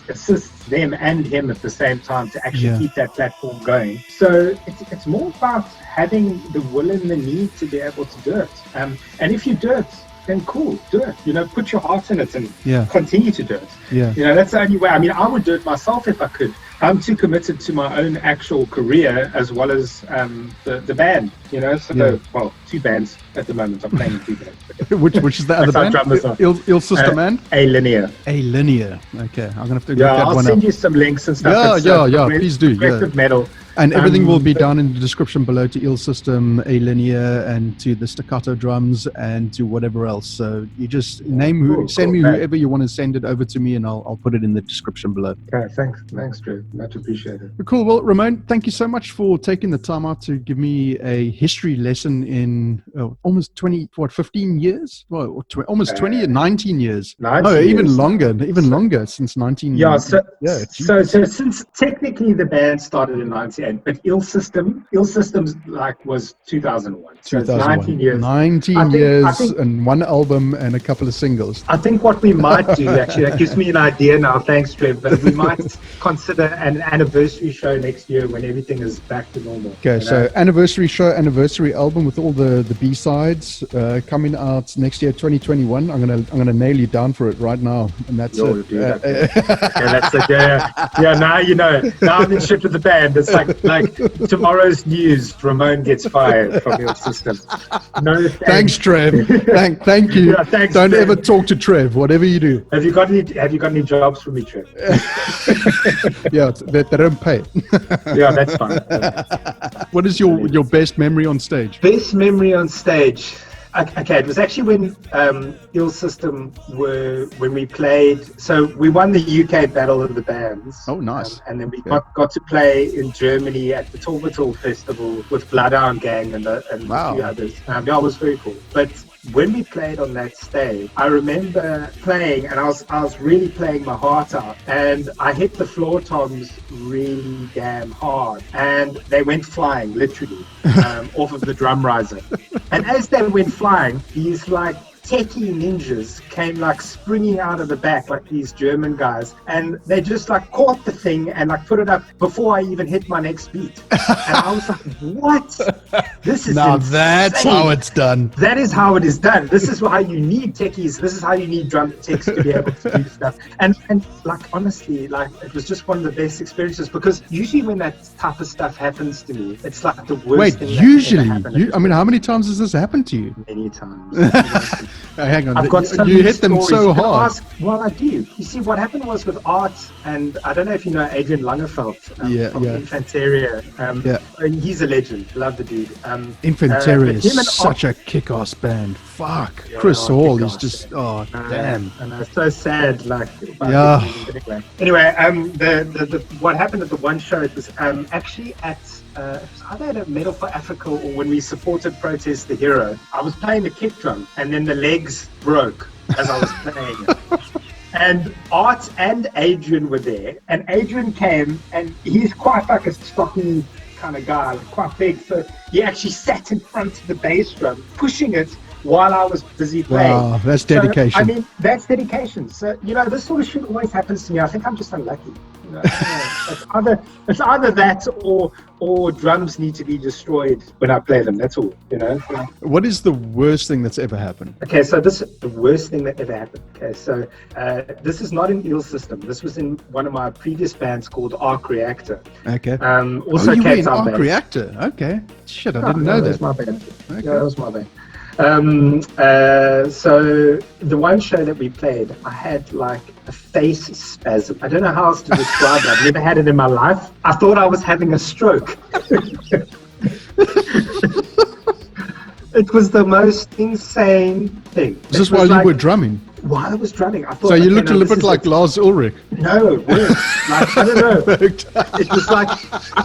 [SPEAKER 2] assists them and him at the same time to actually keep that platform going. So it's more about having the will and the need to be able to do it. And if you do it, then cool, do it. You know, put your heart in it and continue to do it. Yeah. You know, that's the only way. I mean, I would do it myself if I could. I'm too committed to my own actual career as well as the band, you know. So, well, two bands at the moment. I'm playing two bands.
[SPEAKER 1] which is the other band? Il Sister Man?
[SPEAKER 2] A-Linear.
[SPEAKER 1] A-Linear. Okay, I'm going to have to look that one up.
[SPEAKER 2] I'll send you some links and stuff.
[SPEAKER 1] Yeah, please do.
[SPEAKER 2] Progressive metal.
[SPEAKER 1] And everything will be down in the description below to Eel System, A Linear, and to the Staccato drums, and to whatever else. So you just send me whoever you want to send it over to me, and I'll put it in the description below.
[SPEAKER 2] Okay, thanks, Trev. Much appreciated.
[SPEAKER 1] Cool. Well, Ramone, thank you so much for taking the time out to give me a history lesson in almost 15 years? Well, almost 20, 19 years.
[SPEAKER 2] 19
[SPEAKER 1] years.
[SPEAKER 2] Even
[SPEAKER 1] longer, since 19.
[SPEAKER 2] Yeah, so since technically the band started in 98, but Eel Systems was 2001. So 2001. It's 19 years.
[SPEAKER 1] 19 years and one album and a couple of singles.
[SPEAKER 2] I think what we might do, actually, that gives me an idea now, thanks, Trev, but we might consider an anniversary show next year when everything is back to normal.
[SPEAKER 1] Okay, so anniversary show, anniversary album with all the B-sides coming out next year, 2021. I'm gonna nail you down for it right now, and that's it.
[SPEAKER 2] That's it. Yeah. Now you know. Now I'm in shit with the band. It's like tomorrow's news. Ramone gets fired from your system. No
[SPEAKER 1] thanks, Trev. Thank you.
[SPEAKER 2] Yeah, thanks,
[SPEAKER 1] Don't
[SPEAKER 2] Trev.
[SPEAKER 1] ever talk to Trev, whatever you do.
[SPEAKER 2] Have you got any jobs for me, Trev?
[SPEAKER 1] Yeah, they don't pay.
[SPEAKER 2] Yeah, that's fine.
[SPEAKER 1] What is your best memory on stage?
[SPEAKER 2] Best memory on stage. Okay, it was actually when Eel System when we played. So we won the UK Battle of the Bands.
[SPEAKER 1] Oh, nice!
[SPEAKER 2] And then we got to play in Germany at the Torbatal Festival with Bloodhound Gang and a few others. That was very cool. But when we played on that stage, I remember playing, and I was really playing my heart out, and I hit the floor toms really damn hard, and they went flying, literally, off of the drum riser. And as they went flying, these like techie ninjas came like springing out of the back, like these German guys, and they just like caught the thing and like put it up before I even hit my next beat. And I was like, what? This is
[SPEAKER 1] now
[SPEAKER 2] insane.
[SPEAKER 1] That's how it's done.
[SPEAKER 2] That is how it is done. This is how you need techies. This is how you need drum techs to be able to do stuff. And like honestly, like it was just one of the best experiences, because usually when that type of stuff happens to me, it's like the worst thing
[SPEAKER 1] usually I mean, how many times has this happened to you?
[SPEAKER 2] Many times.
[SPEAKER 1] Hang on,
[SPEAKER 2] I've got
[SPEAKER 1] you hit them so hard.
[SPEAKER 2] Well, I do. You see, what happened was with art, and I don't know if you know Adrian Langefeld from Infanteria. He's a legend. Love the dude.
[SPEAKER 1] Infanteria is such a kick-ass band. Fuck. Chris Hall is just, damn.
[SPEAKER 2] And it's so sad, like. Anyway, the what happened at the one show, it was actually at it was either at a Medal for Africa or when we supported Protest the Hero. I was playing the kick drum, and then the legs broke as I was playing it. And Art and Adrian were there, and Adrian came, and he's quite like a stocky kind of guy, quite big, so he actually sat in front of the bass drum, pushing it while I was busy playing.
[SPEAKER 1] Wow, that's dedication.
[SPEAKER 2] So, I mean, that's dedication. So, this sort of shit always happens to me. I think I'm just unlucky. It's either that or drums need to be destroyed when I play them. That's all,
[SPEAKER 1] What is the worst thing that's ever happened?
[SPEAKER 2] Okay, so this is the worst thing that ever happened. Okay, so this is not in Eel System. This was in one of my previous bands called Arc Reactor.
[SPEAKER 1] Okay.
[SPEAKER 2] Also,
[SPEAKER 1] you were in Arc Reactor. Okay. Shit, I didn't know that.
[SPEAKER 2] That was my band.
[SPEAKER 1] Okay.
[SPEAKER 2] Yeah, that was my band. So the one show that we played, I had like a face spasm. I don't know how else to describe it. I've never had it in my life. I thought I was having a stroke. It was the most insane thing.
[SPEAKER 1] Is this while you were drumming?
[SPEAKER 2] While I was drumming, I thought.
[SPEAKER 1] So you looked a little bit like Lars Ulrich.
[SPEAKER 2] No, it worked. Like, I don't know. It was like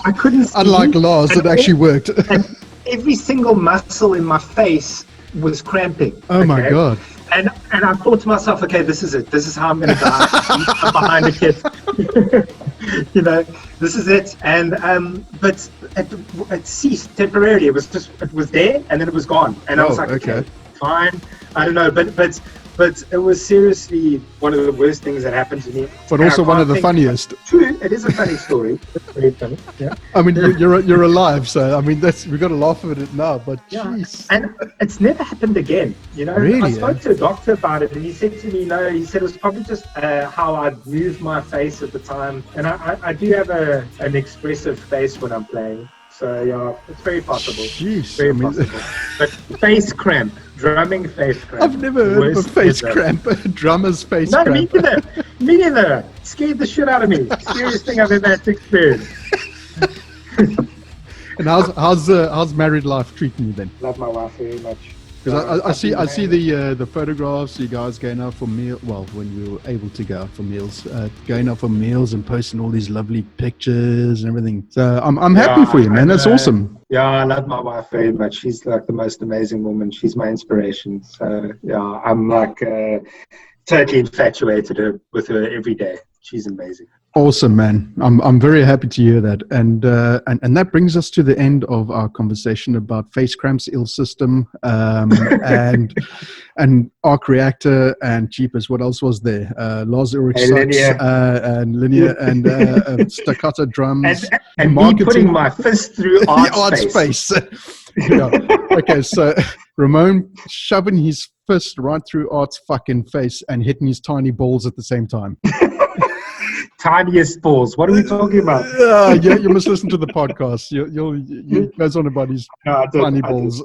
[SPEAKER 2] I couldn't see.
[SPEAKER 1] Unlike Lars, it actually worked.
[SPEAKER 2] And every single muscle in my face was cramping.
[SPEAKER 1] Oh my God.
[SPEAKER 2] And I thought to myself, okay, this is it. This is how I'm going to die. I'm behind a kid. This is it. And but it ceased temporarily. It was there, and then it was gone. And I was like, okay, fine. I don't know, but it was seriously one of the worst things that happened to me.
[SPEAKER 1] But also one of the funniest.
[SPEAKER 2] True, it is a funny story. It's very funny. Yeah.
[SPEAKER 1] I mean, you're alive, so I mean we've got to laugh at it now. But jeez.
[SPEAKER 2] And it's never happened again.
[SPEAKER 1] Really?
[SPEAKER 2] I spoke to a doctor about it, and he said to me, no, he said it was probably just how I'd moved my face at the time, and I do have an expressive face when I'm playing. So yeah, it's very possible.
[SPEAKER 1] Jeez,
[SPEAKER 2] very possible. But face cramp, drumming face cramp.
[SPEAKER 1] I've never heard of a face cramp. Drummer's face cramp.
[SPEAKER 2] No, me neither. Scared the shit out of me. Scariest thing I've ever had to experience.
[SPEAKER 1] And how's married life treating you then?
[SPEAKER 2] Love my wife very much.
[SPEAKER 1] Because I see the photographs, you guys going out for meal. Well, when we were able to go out for meals, going out for meals and posting all these lovely pictures and everything. So I'm happy for you, man. That's awesome.
[SPEAKER 2] Yeah, I love my wife very much. She's like the most amazing woman. She's my inspiration. So yeah, I'm like totally infatuated with her every day. She's amazing.
[SPEAKER 1] Awesome, man. I'm very happy to hear that. And that brings us to the end of our conversation about face cramps, ill system, and arc reactor and Jeepers. What else was there? Lars Ulrich Sachs, and Linear and Staccato drums.
[SPEAKER 2] And me putting my fist through Art's face.
[SPEAKER 1] Yeah. Okay, so Ramone shoving his fist right through Art's fucking face and hitting his tiny balls at the same time.
[SPEAKER 2] Tiniest balls. What are we talking about?
[SPEAKER 1] Yeah, you must listen to the podcast. You goes on about his tiny balls.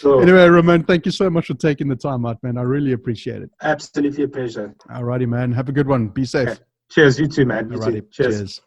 [SPEAKER 2] Cool.
[SPEAKER 1] Anyway, Ramone, thank you so much for taking the time out, man. I really appreciate it.
[SPEAKER 2] Absolutely a pleasure.
[SPEAKER 1] Alrighty, man. Have a good one. Be safe.
[SPEAKER 2] Okay. Cheers. You too, man. You
[SPEAKER 1] Alrighty.
[SPEAKER 2] too. Cheers.